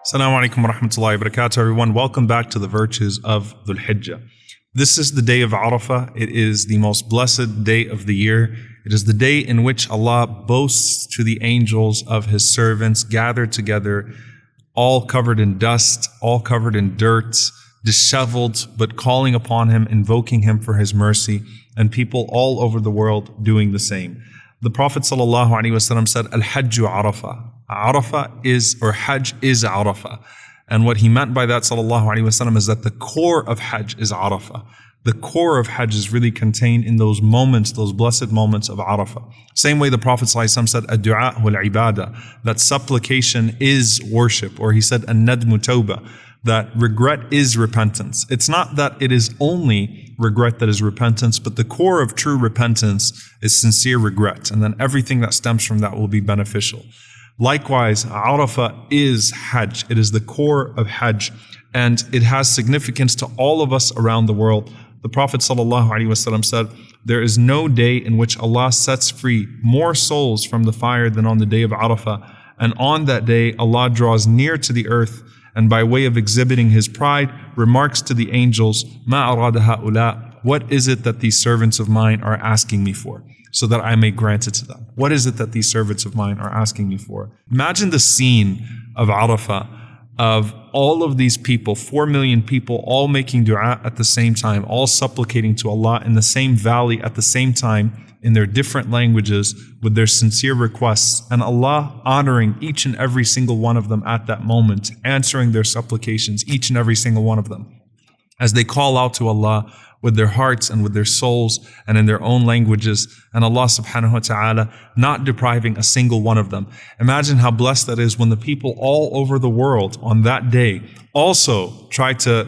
Assalamu alaikum wa rahmatullahi wa barakatuh, everyone. Welcome back to the virtues of Dhul Hijjah. This is the day of Arafah. It is the most blessed day of the year. It is the day in which Allah boasts to the angels of His servants gathered together, all covered in dust, all covered in dirt, disheveled, but calling upon Him, invoking Him for His mercy, and people all over the world doing the same. The Prophet ﷺ said, Al-Hajju Arafah. Arafah is, or Hajj is Arafah. And what he meant by that ﷺ is that the core of Hajj is Arafah. The core of Hajj is really contained in those moments, those blessed moments of Arafah. Same way the Prophet ﷺ said, Ad-du'a wal-ibadah, that supplication is worship. Or he said, An-nadmu tawbah, that regret is repentance. It's not that it is only regret that is repentance, but the core of true repentance is sincere regret. And then everything that stems from that will be beneficial. Likewise, Arafah is Hajj. It is the core of Hajj, and it has significance to all of us around the world. The Prophet ﷺ said, there is no day in which Allah sets free more souls from the fire than on the day of Arafah. And on that day, Allah draws near to the earth, and by way of exhibiting His pride, remarks to the angels, مَا أَرَادَ هَؤُلَاء, what is it that these servants of mine are asking me for, so that I may grant it to them? What is it that these servants of mine are asking me for? Imagine the scene of Arafah, of all of these people, 4 million people, all making dua at the same time, all supplicating to Allah in the same valley at the same time, in their different languages, with their sincere requests, and Allah honoring each and every single one of them at that moment, answering their supplications, each and every single one of them, as they call out to Allah with their hearts and with their souls and in their own languages, and Allah subhanahu wa ta'ala not depriving a single one of them. Imagine how blessed that is when the people all over the world on that day also try to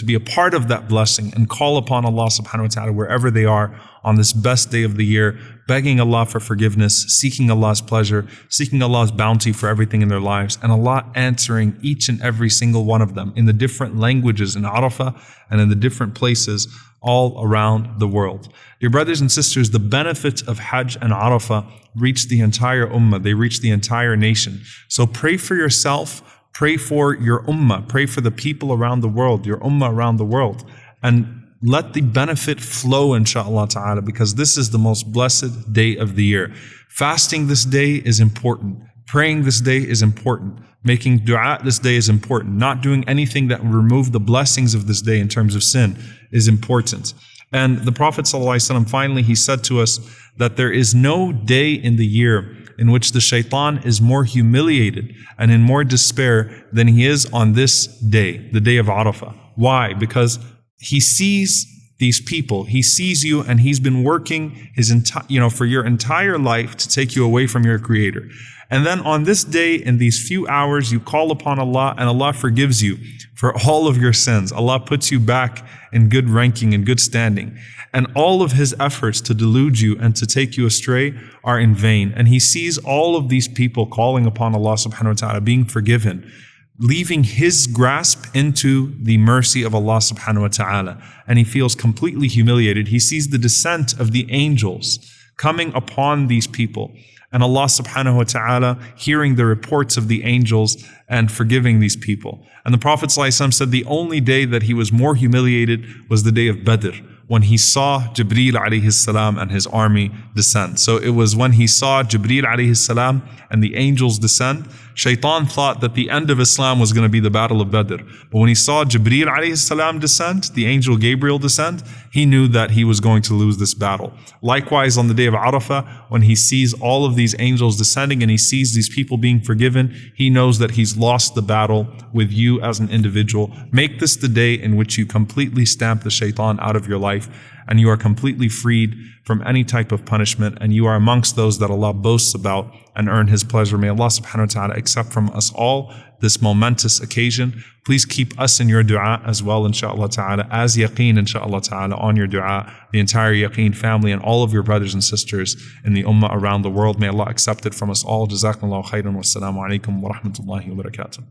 be a part of that blessing and call upon Allah subhanahu wa ta'ala wherever they are on this best day of the year, begging Allah for forgiveness, seeking Allah's pleasure, seeking Allah's bounty for everything in their lives, and Allah answering each and every single one of them in the different languages in Arafah and in the different places all around the world. Dear brothers and sisters, the benefits of Hajj and Arafah reach the entire ummah, they reach the entire nation. So pray for yourself, pray for your ummah, pray for the people around the world, your ummah around the world, and let the benefit flow, inshaAllah ta'ala, because this is the most blessed day of the year. Fasting this day is important. Praying this day is important. Making dua this day is important. Not doing anything that will remove the blessings of this day in terms of sin is important. And the Prophet ﷺ, finally, he said to us that there is no day in the year in which the Shaytan is more humiliated and in more despair than he is on this day, the day of Arafah. Why? Because he sees these people, he sees you, and he's been working his for your entire life to take you away from your Creator. And then on this day, in these few hours, you call upon Allah, and Allah forgives you for all of your sins. Allah puts you back in good ranking and good standing. And all of his efforts to delude you and to take you astray are in vain. And he sees all of these people calling upon Allah subhanahu wa ta'ala, being forgiven, leaving his grasp into the mercy of Allah subhanahu wa ta'ala. And he feels completely humiliated. He sees the descent of the angels coming upon these people, and Allah subhanahu wa ta'ala hearing the reports of the angels and forgiving these people. And the Prophet ﷺ said the only day that he was more humiliated was the day of Badr, when he saw Jibreel alayhi salam and his army descend. So it was when he saw Jibreel alayhi salam and the angels descend. Shaytan thought that the end of Islam was going to be the battle of Badr. But when he saw Jibreel alayhi salam descend, the angel Gabriel descend, he knew that he was going to lose this battle. Likewise, on the day of Arafah, when he sees all of these angels descending and he sees these people being forgiven, he knows that he's lost the battle with you as an individual. Make this the day in which you completely stamp the Shaytan out of your life, and you are completely freed from any type of punishment, and you are amongst those that Allah boasts about and earn His pleasure. May Allah subhanahu wa ta'ala accept from us all this momentous occasion. Please keep us in your dua as well, inshaAllah ta'ala, as Yaqeen, inshaAllah ta'ala, on your dua, the entire Yaqeen family and all of your brothers and sisters in the ummah around the world. May Allah accept it from us all. Jazakumullahu khairan. Wassalamu alaikum wa rahmatullahi wa barakatuh.